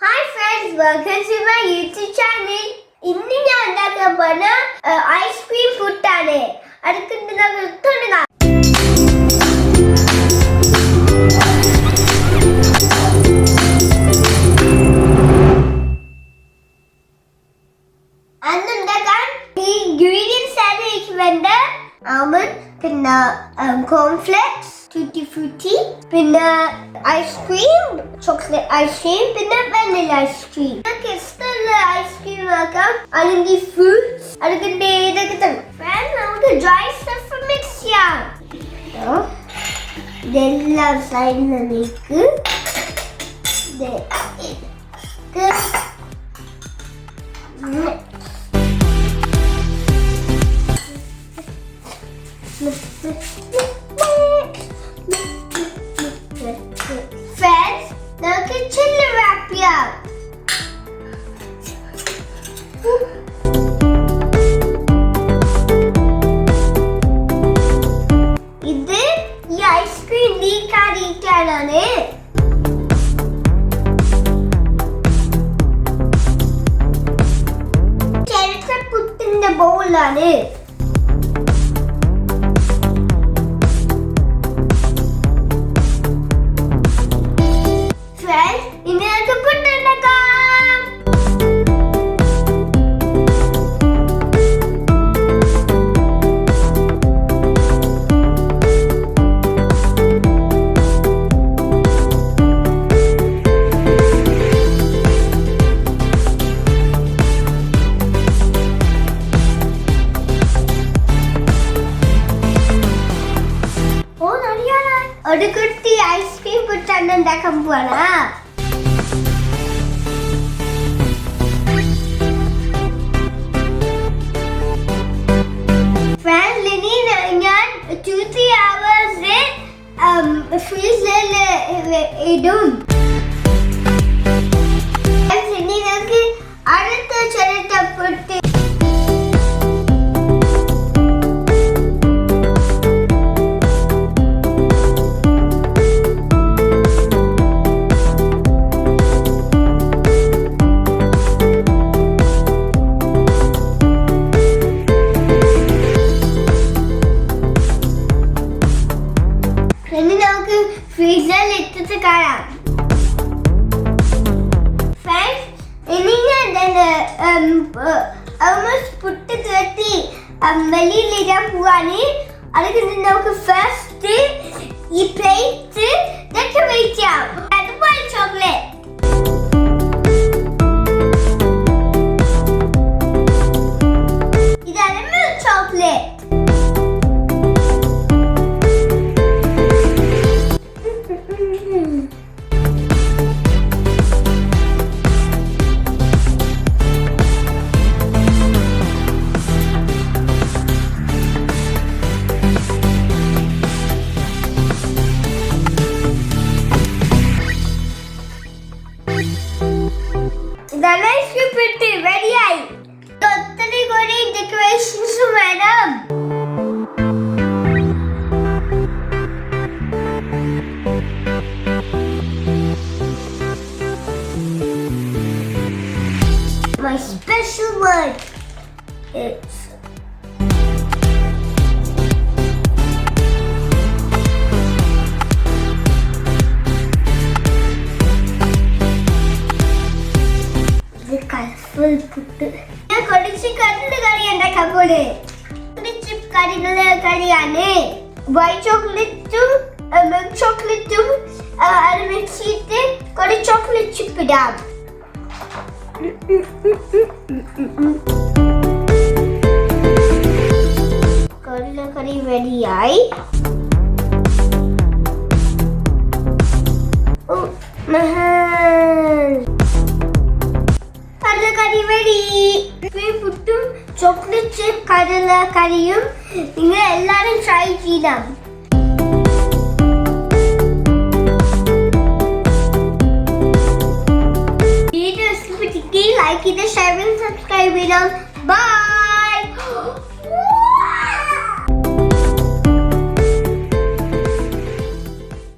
Hi friends, welcome to my YouTube channel. ഇന്ന് ഞാൻ ഉണ്ടാക്കാൻ പോകുന്ന ഐസ്ക്രീം പുട്ടാണ്. അടുത്ത് നമുക്ക് തുടങ്ങാം. അന്നുണ്ടാക്കാൻ ഈ ഇൻഗ്രീഡിയൻസ് ആണ് എനിക്ക് വേണ്ട. ആൽമണ്ട്, പിന്നെ കോൺഫ്ലെക്സ്, tutti frutti, പിന്നെ ഐസ്ക്രീം, ചോക്ലേറ്റ് ഐസ്ക്രീം, പിന്നെ വാനില ഐസ്ക്രീം. നമുക്ക് ഇഷ്ടമുള്ള ഐസ്ക്രീം ആക്കാം, അല്ലെങ്കിൽ ഫ്രൂട്ട്സ്, അതിന്റെ ഇതൊക്കെ തന്നെ. നമുക്ക് ഡ്രൈ സ്റ്റഫ് മിക്സ് ചെയ്യാം. ഇതെല്ലാം സൈഡിലേക്ക് Friends, now kitchen wrap up. ഇത് ഈ ഐസ്ക്രീം ലീക്ക് ആയിരിക്കാനാണ്. ചെറുത്ത പുട്ടിന്റെ ബൗളാണ്. ഒരു കുട്ടി ഐസ്ക്രീം പുട്ടാണ് ഉണ്ടാക്കാൻ പോവാണ്. ഞാൻ 2-3 hours ഫ്രീസറിൽ ഇടും. ഇനി നമുക്ക് അടുത്ത ചെറുത്ത പുട്ട് ഫ്രീസറിൽ ഇട്ടിട്ട് കാണാം. ഇനി ഞാൻ പുട്ട് തീർത്തി വെളിയിലിടാൻ പോവാണ്. അതുകൊണ്ട് നമുക്ക് ഫസ്റ്റ് ഈ പ്ലേറ്റ് ഡെക്കറേറ്റ് ചെയ്യാം. അതുപോലെ ചോക്ലേറ്റ്, ഇതാണ് മിൽക്ക് ചോക്ലേറ്റ്. ഇതാണ് ഐസ്ക്രീം പുട്ട് റെഡിയായി. ഒത്തിരി കൂടി ഡെക്കറേഷൻസ് വേണം. My special word is colourful puttu. ഞാൻ കുറച്ച് കറണ്ട് കറി ഉണ്ടാക്കാൻ പോലെ ചിപ്പ് കറിയാണ്. വൈറ്റ് ചോക്ലേറ്റും മിൽക്ക് ചോക്ലേറ്റും അത് മിക്സ് ചെയ്തിട്ട് കുറച്ച് ചോക്ലേറ്റ് ചിപ്പ് ഇടാം. കറി റെഡിയായി. കറി റെഡി. പുട്ടും ചോക്ലേറ്റ് ചിപ്പ് കടല കറിയും നിങ്ങൾ എല്ലാവരും ട്രൈ ചെയ്യണം.